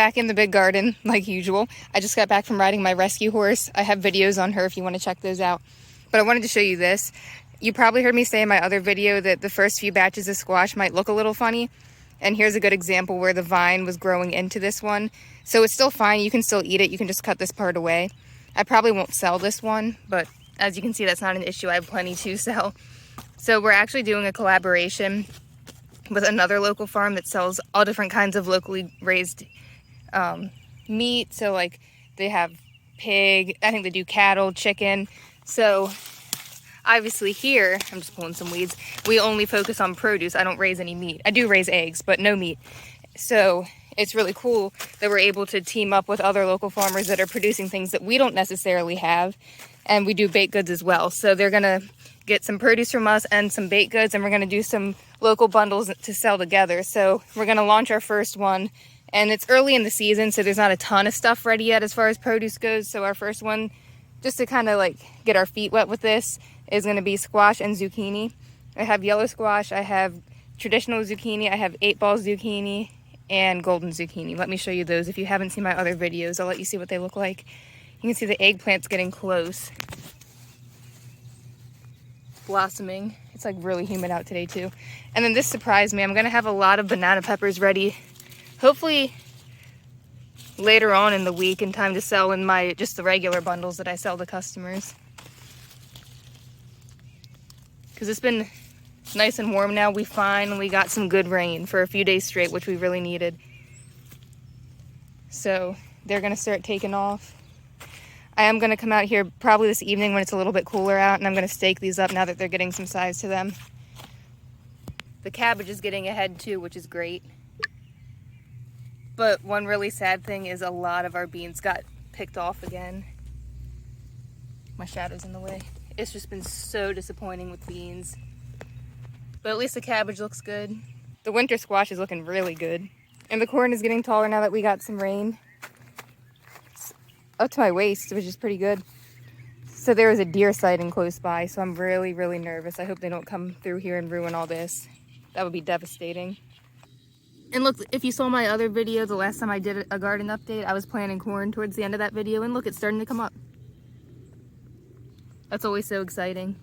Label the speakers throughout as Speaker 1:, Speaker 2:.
Speaker 1: back in the big garden like usual. I just got back from riding my rescue horse. I have videos on her if you want to check those out. But I wanted to show you this. You probably heard me say in my other video that the first few batches of squash might look a little funny. And here's a good example where the vine was growing into this one. So it's still fine. You can still eat it. You can just cut this part away. I probably won't sell this one, but as you can see, that's not an issue. I have plenty to sell. So we're actually doing a collaboration with another local farm that sells all different kinds of locally raised meat. So like they have pig, I think they do cattle, chicken. So obviously here, I'm just pulling some weeds, we only focus on produce. I don't raise any meat. I do raise eggs, but no meat. So it's really cool that we're able to team up with other local farmers that are producing things that we don't necessarily have. And we do baked goods as well. So they're gonna get some produce from us and some baked goods, and we're gonna do some local bundles to sell together. So we're gonna launch our first one, and it's early in the season, so there's not a ton of stuff ready yet as far as produce goes. So our first one, just to kind of like get our feet wet with this, is gonna be squash and zucchini. I have yellow squash, I have traditional zucchini, I have 8-ball zucchini, and golden zucchini. Let me show you those. If you haven't seen my other videos, I'll let you see what they look like. You can see the eggplant's getting close. Blossoming. It's like really humid out today too. And then this surprised me. I'm gonna have a lot of banana peppers ready, hopefully later on in the week, in time to sell in my just the regular bundles that I sell to customers. Because it's been nice and warm now. We finally got some good rain for a few days straight, which we really needed. So they're gonna start taking off. I am going to come out here probably this evening when it's a little bit cooler out, and I'm going to stake these up now that they're getting some size to them. The cabbage is getting ahead too, which is great. But one really sad thing is a lot of our beans got picked off again. My shadow's in the way. It's just been so disappointing with beans. But at least the cabbage looks good. The winter squash is looking really good. And the corn is getting taller now that we got some rain. Up to my waist, which is pretty good. So there was a deer sighting close by, so I'm really, really nervous. I hope they don't come through here and ruin all this. That would be devastating. And look, if you saw my other video, the last time I did a garden update, I was planting corn towards the end of that video, and look, it's starting to come up. That's always so exciting.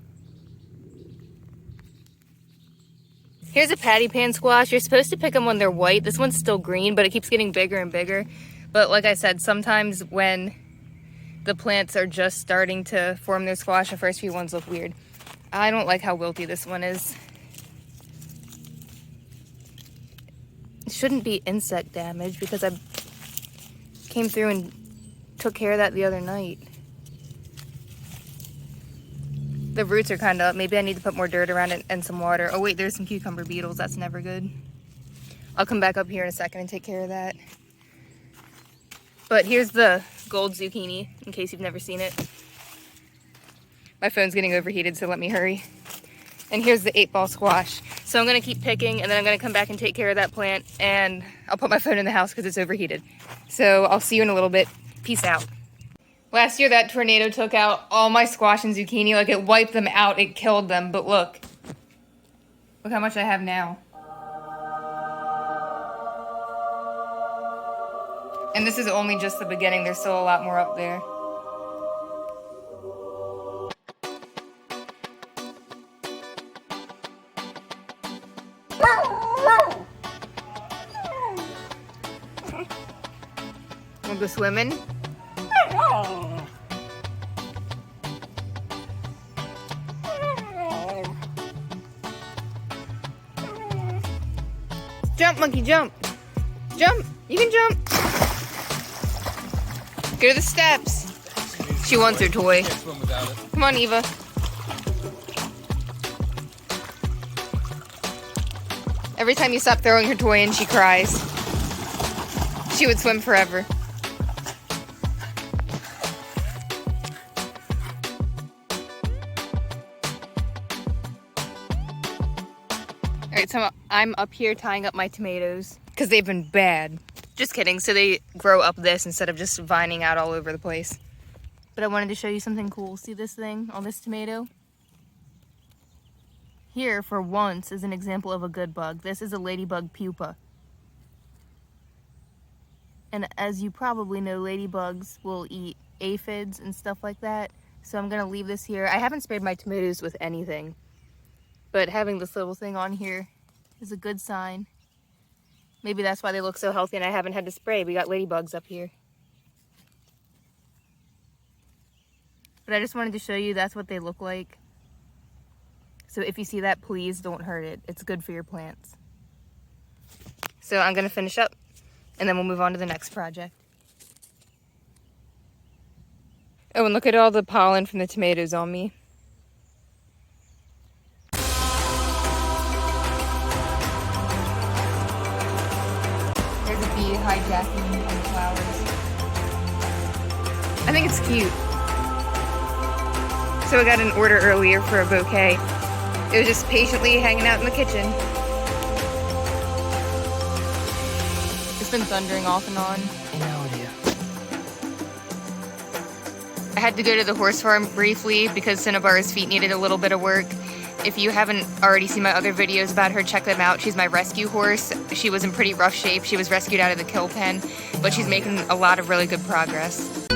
Speaker 1: Here's a patty pan squash. You're supposed to pick them when they're white. This one's still green, but it keeps getting bigger and bigger. But like I said, sometimes when the plants are just starting to form their squash, the first few ones look weird. I don't like how wilty this one is. It shouldn't be insect damage because I came through and took care of that the other night. The roots are kind of up. Maybe I need to put more dirt around it and some water. Oh wait, there's some cucumber beetles. That's never good. I'll come back up here in a second and take care of that. But here's the gold zucchini, in case you've never seen it. My phone's getting overheated, so let me hurry. And here's the 8-ball squash. So I'm gonna keep picking, and then I'm gonna come back and take care of that plant, and I'll put my phone in the house because it's overheated. So I'll see you in a little bit. Peace out. Last year that tornado took out all my squash and zucchini. Like, it wiped them out, it killed them, but look. Look how much I have now. And this is only just the beginning. There's still a lot more up there. Wanna go swimming? Jump, monkey, jump. Jump. You can jump. Go to the steps. She wants her toy. Come on, Eva. Every time you stop throwing her toy in, she cries. She would swim forever. Alright, so I'm up here tying up my tomatoes because they've been bad. Just kidding, so they grow up this instead of just vining out all over the place. But I wanted to show you something cool. See this thing on this tomato? Here, for once, is an example of a good bug. This is a ladybug pupa. And as you probably know, ladybugs will eat aphids and stuff like that. So I'm gonna leave this here. I haven't sprayed my tomatoes with anything, but having this little thing on here is a good sign. Maybe that's why they look so healthy and I haven't had to spray. We got ladybugs up here. But I just wanted to show you that's what they look like. So if you see that, please don't hurt it. It's good for your plants. So I'm gonna finish up and then we'll move on to the next project. Oh, and look at all the pollen from the tomatoes on me. There's a bee hijacking the flowers. I think it's cute. So I got an order earlier for a bouquet. It was just patiently hanging out in the kitchen. It's been thundering off and on. I had to go to the horse farm briefly because Cinnabar's feet needed a little bit of work. If you haven't already seen my other videos about her, check them out. She's my rescue horse. She was in pretty rough shape. She was rescued out of the kill pen, but she's making a lot of really good progress.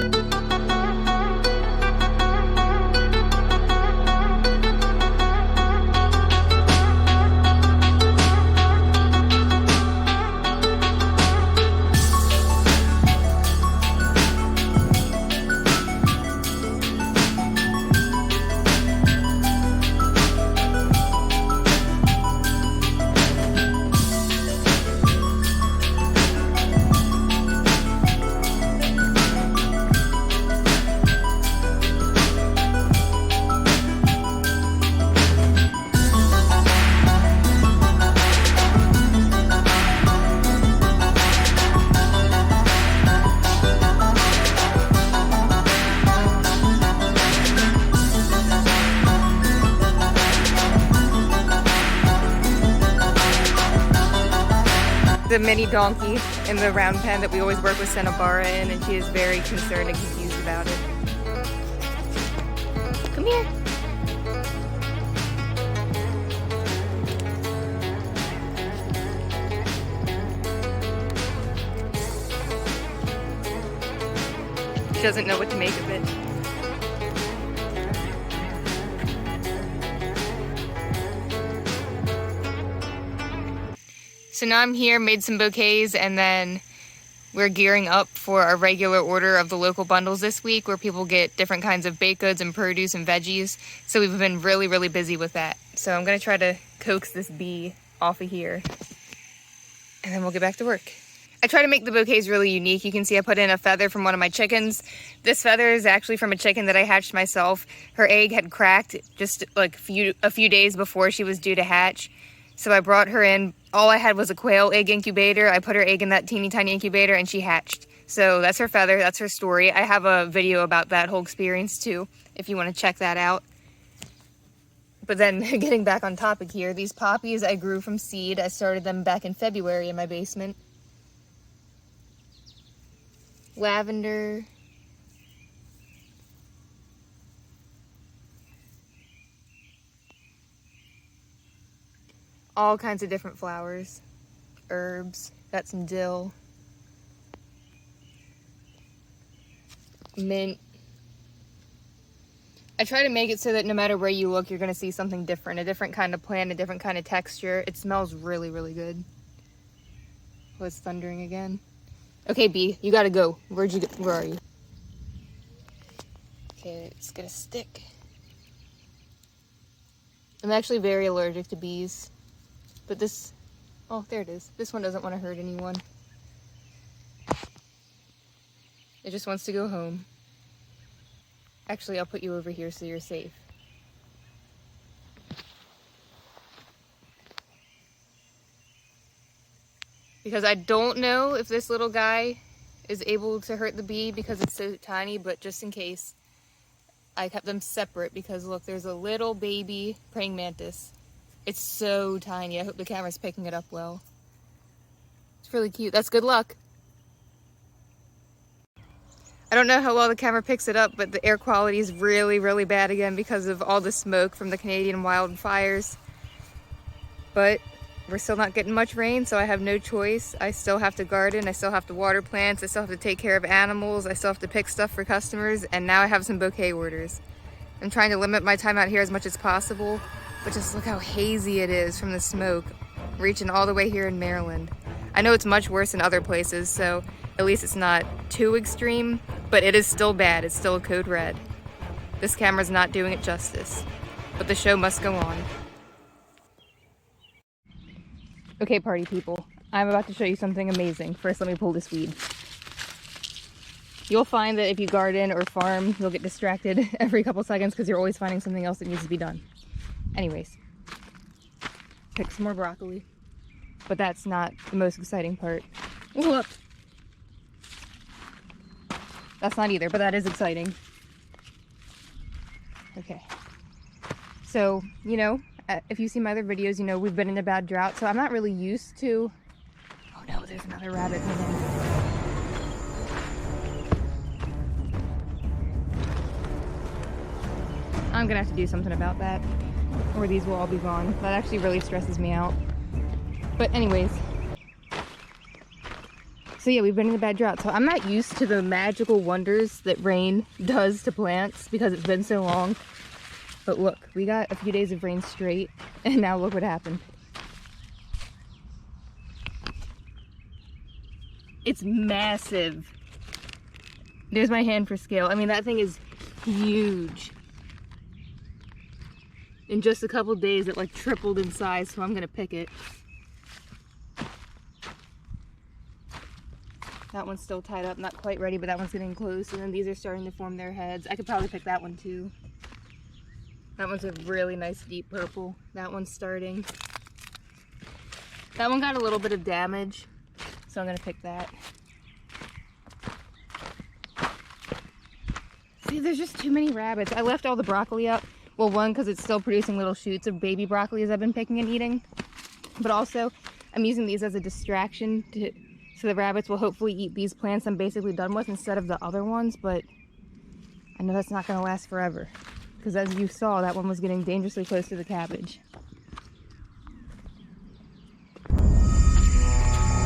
Speaker 1: The mini donkey in the round pen that we always work with Cinnabar in, and she is very concerned and confused about it. Come here. She doesn't know what to make of it. So now I'm here, made some bouquets, and then we're gearing up for a regular order of the local bundles this week where people get different kinds of baked goods and produce and veggies. So we've been really, really busy with that. So I'm gonna try to coax this bee off of here and then we'll get back to work. I try to make the bouquets really unique. You can see I put in a feather from one of my chickens. This feather is actually from a chicken that I hatched myself. Her egg had cracked just like a few days before she was due to hatch. So I brought her in. All I had was a quail egg incubator. I put her egg in that teeny tiny incubator and she hatched. So that's her feather, that's her story. I have a video about that whole experience too, if you want to check that out. But then getting back on topic here, these poppies I grew from seed. I started them back in February in my basement. Lavender. All kinds of different flowers, herbs, got some dill, mint. I try to make it so that no matter where you look, you're gonna see something different, a different kind of plant, a different kind of texture. It smells really, really good. Oh, it's thundering again. Okay, bee, you gotta go. Where'd you go? Where are you? Okay, it's gonna stick. I'm actually very allergic to bees. But this, oh, there it is. This one doesn't want to hurt anyone. It just wants to go home. Actually, I'll put you over here so you're safe. Because I don't know if this little guy is able to hurt the bee because it's so tiny, but just in case, I kept them separate because look, there's a little baby praying mantis. It's so tiny. I hope the camera's picking it up well. It's really cute. That's good luck. I don't know how well the camera picks it up, but the air quality is really, really bad again because of all the smoke from the Canadian wildfires. But we're still not getting much rain, so I have no choice. I still have to garden, I still have to water plants, I still have to take care of animals, I still have to pick stuff for customers, and now I have some bouquet orders. I'm trying to limit my time out here as much as possible, but just look how hazy it is from the smoke, reaching all the way here in Maryland. I know it's much worse in other places, so at least it's not too extreme, but it is still bad. It's still a code red. This camera's not doing it justice, but the show must go on. Okay, party people, I'm about to show you something amazing. First, let me pull this weed. You'll find that if you garden or farm, you'll get distracted every couple seconds because you're always finding something else that needs to be done. Anyways, pick some more broccoli, but that's not the most exciting part. Whoop! That's not either, but that is exciting. Okay, so, you know, if you see my other videos, you know we've been in a bad drought, so I'm not really used to... Oh no, there's another rabbit. I'm gonna have to do something about that, or these will all be gone. That actually really stresses me out. But anyways, so yeah, we've been in a bad drought, so I'm not used to the magical wonders that rain does to plants because it's been so long. But look, we got a few days of rain straight, and now look what happened. It's massive. There's my hand for scale. I mean, that thing is huge. In just a couple days, it like tripled in size, so I'm gonna pick it. That one's still tied up, not quite ready, but that one's getting close, and then these are starting to form their heads. I could probably pick that one too. That one's a really nice deep purple. That one's starting. That one got a little bit of damage, so I'm gonna pick that. See, there's just too many rabbits. I left all the broccoli up. Well, one, because it's still producing little shoots of baby broccoli as I've been picking and eating. But also, I'm using these as a distraction so the rabbits will hopefully eat these plants I'm basically done with instead of the other ones, but I know that's not going to last forever. Because as you saw, that one was getting dangerously close to the cabbage.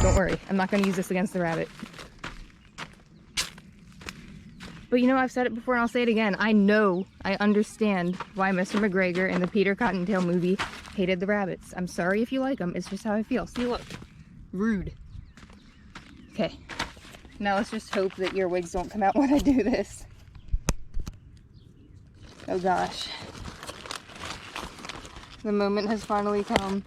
Speaker 1: Don't worry, I'm not going to use this against the rabbit. But you know, I've said it before and I'll say it again. I understand why Mr. McGregor in the Peter Cottontail movie hated the rabbits. I'm sorry if you like them. It's just how I feel. See, look. Rude. Okay. Now let's just hope that your wigs don't come out when I do this. Oh gosh. The moment has finally come.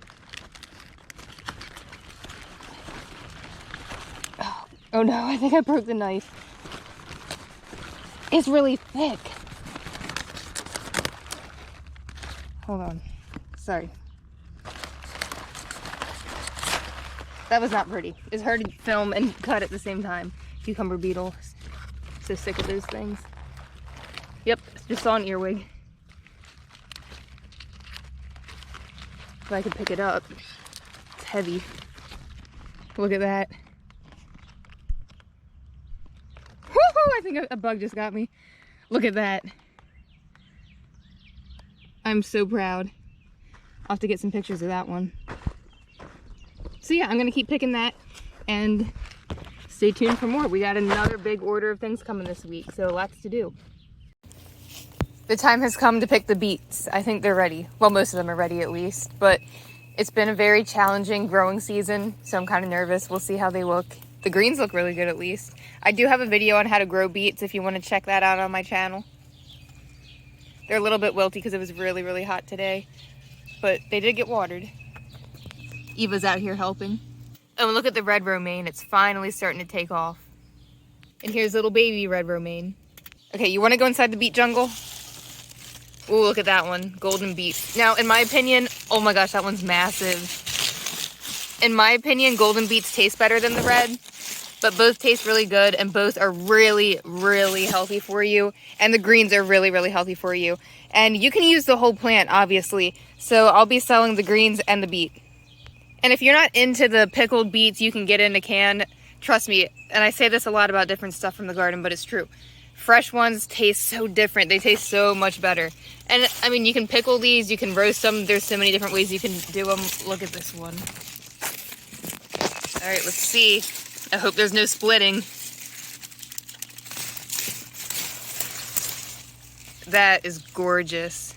Speaker 1: Oh no, I think I broke the knife. It's really thick. Hold on. Sorry. That was not pretty. It's hard to film and cut at the same time. Cucumber beetle. So sick of those things. Yep, just saw an earwig. If I could pick it up. It's heavy. Look at that. I think a bug just got me. Look at that. I'm so proud. I'll have to get some pictures of that one. So yeah, I'm gonna keep picking that and stay tuned for more. We got another big order of things coming this week, so lots to do. The time has come to pick the beets. I think they're ready. Well, most of them are ready at least, but it's been a very challenging growing season, so I'm kind of nervous. We'll see how they look. The greens look really good at least. I do have a video on how to grow beets if you want to check that out on my channel. They're a little bit wilty because it was really, really hot today, but they did get watered. Eva's out here helping. Oh, and look at the red romaine. It's finally starting to take off. And here's little baby red romaine. Okay, you want to go inside the beet jungle? Ooh, look at that one. Golden beet. Now, in my opinion, oh my gosh, that one's massive. In my opinion, golden beets taste better than the red, but both taste really good and both are really, really healthy for you. And the greens are really, really healthy for you. And you can use the whole plant, obviously. So I'll be selling the greens and the beet. And if you're not into the pickled beets you can get in a can, trust me, and I say this a lot about different stuff from the garden, but it's true. Fresh ones taste so different. They taste so much better. And I mean, you can pickle these, you can roast them. There's so many different ways you can do them. Look at this one. All right, let's see. I hope there's no splitting. That is gorgeous.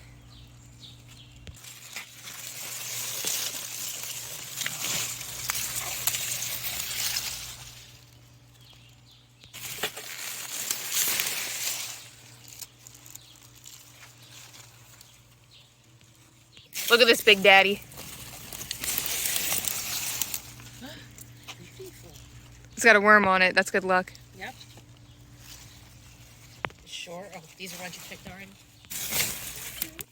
Speaker 1: Look at this big daddy. It's got a worm on it. That's good luck.
Speaker 2: Yep. Sure. Oh, these are ones you picked already?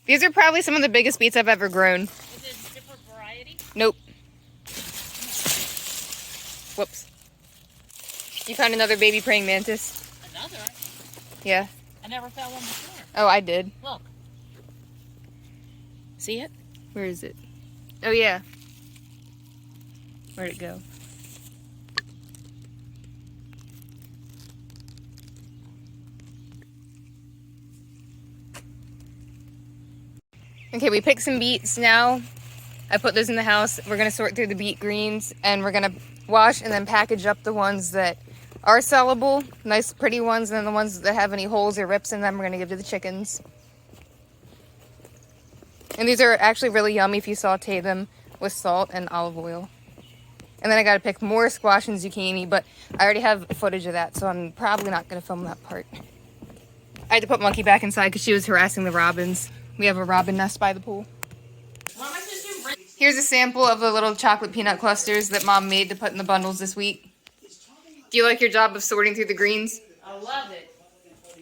Speaker 1: These are probably some of the biggest beets I've ever grown.
Speaker 2: Is it a different variety?
Speaker 1: Nope. Whoops. You found another baby praying mantis?
Speaker 2: Another?
Speaker 1: Yeah.
Speaker 2: I never found one before.
Speaker 1: Oh, I did.
Speaker 2: Look. See it?
Speaker 1: Where is it? Oh, yeah. Where'd it go? Okay, we picked some beets now. I put those in the house. We're gonna sort through the beet greens and we're gonna wash and then package up the ones that are sellable, nice pretty ones, and then the ones that have any holes or rips in them we're gonna give to the chickens. And these are actually really yummy if you saute them with salt and olive oil. And then I gotta pick more squash and zucchini, but I already have footage of that, so I'm probably not gonna film that part. I had to put Monkey back inside because she was harassing the robins. We have a robin nest by the pool. Here's a sample of the little chocolate peanut clusters that Mom made to put in the bundles this week. Do you like your job of sorting through the greens?
Speaker 2: I love it.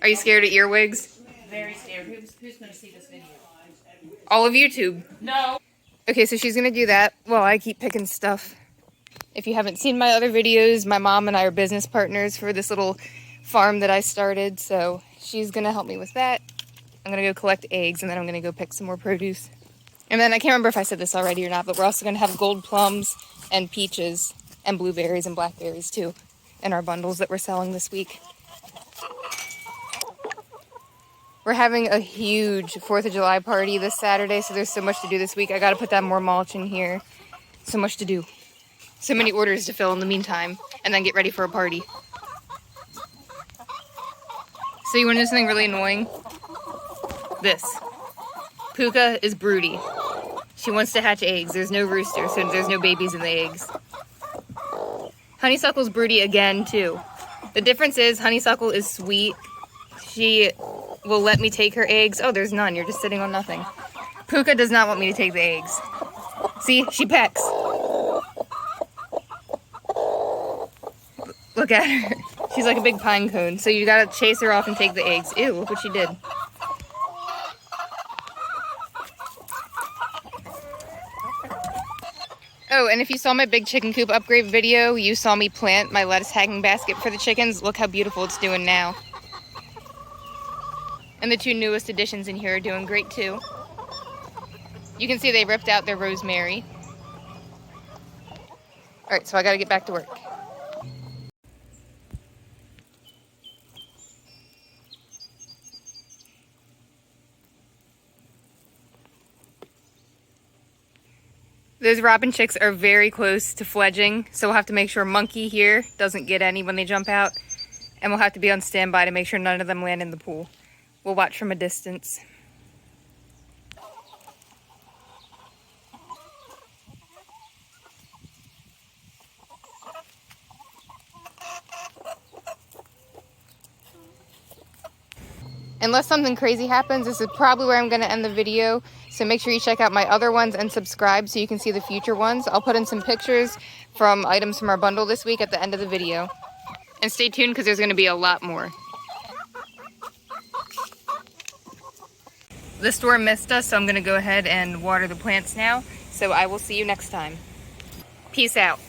Speaker 1: Are you scared of earwigs?
Speaker 2: Very scared. Who's going to see this video?
Speaker 1: All of YouTube.
Speaker 2: No.
Speaker 1: Okay, so she's going to do that while I keep picking stuff. If you haven't seen my other videos, my mom and I are business partners for this little farm that I started, so she's going to help me with that. I'm going to go collect eggs, and then I'm going to go pick some more produce. And then I can't remember if I said this already or not, but we're also going to have gold plums and peaches and blueberries and blackberries, too, in our bundles that we're selling this week. We're having a huge 4th of July party this Saturday, so there's so much to do this week. I got to put that more mulch in here. So much to do. So many orders to fill in the meantime, and then get ready for a party. So you want to know something really annoying? This. Puka is broody. She wants to hatch eggs. There's no rooster, so there's no babies in the eggs. Honeysuckle's broody again, too. The difference is Honeysuckle is sweet. She will let me take her eggs. Oh, there's none. You're just sitting on nothing. Puka does not want me to take the eggs. See? She pecks. Look at her. She's like a big pine cone, so you gotta chase her off and take the eggs. Ew, look what she did. Oh, and if you saw my big chicken coop upgrade video, you saw me plant my lettuce hanging basket for the chickens. Look how beautiful it's doing now. And the 2 newest additions in here are doing great too. You can see they ripped out their rosemary. Alright, so I gotta get back to work. Those robin chicks are very close to fledging, so we'll have to make sure Monkey here doesn't get any when they jump out. And we'll have to be on standby to make sure none of them land in the pool. We'll watch from a distance. Unless something crazy happens, this is probably where I'm going to end the video. So make sure you check out my other ones and subscribe so you can see the future ones. I'll put in some pictures from items from our bundle this week at the end of the video. And stay tuned because there's going to be a lot more. The storm missed us, so I'm going to go ahead and water the plants now. So I will see you next time. Peace out.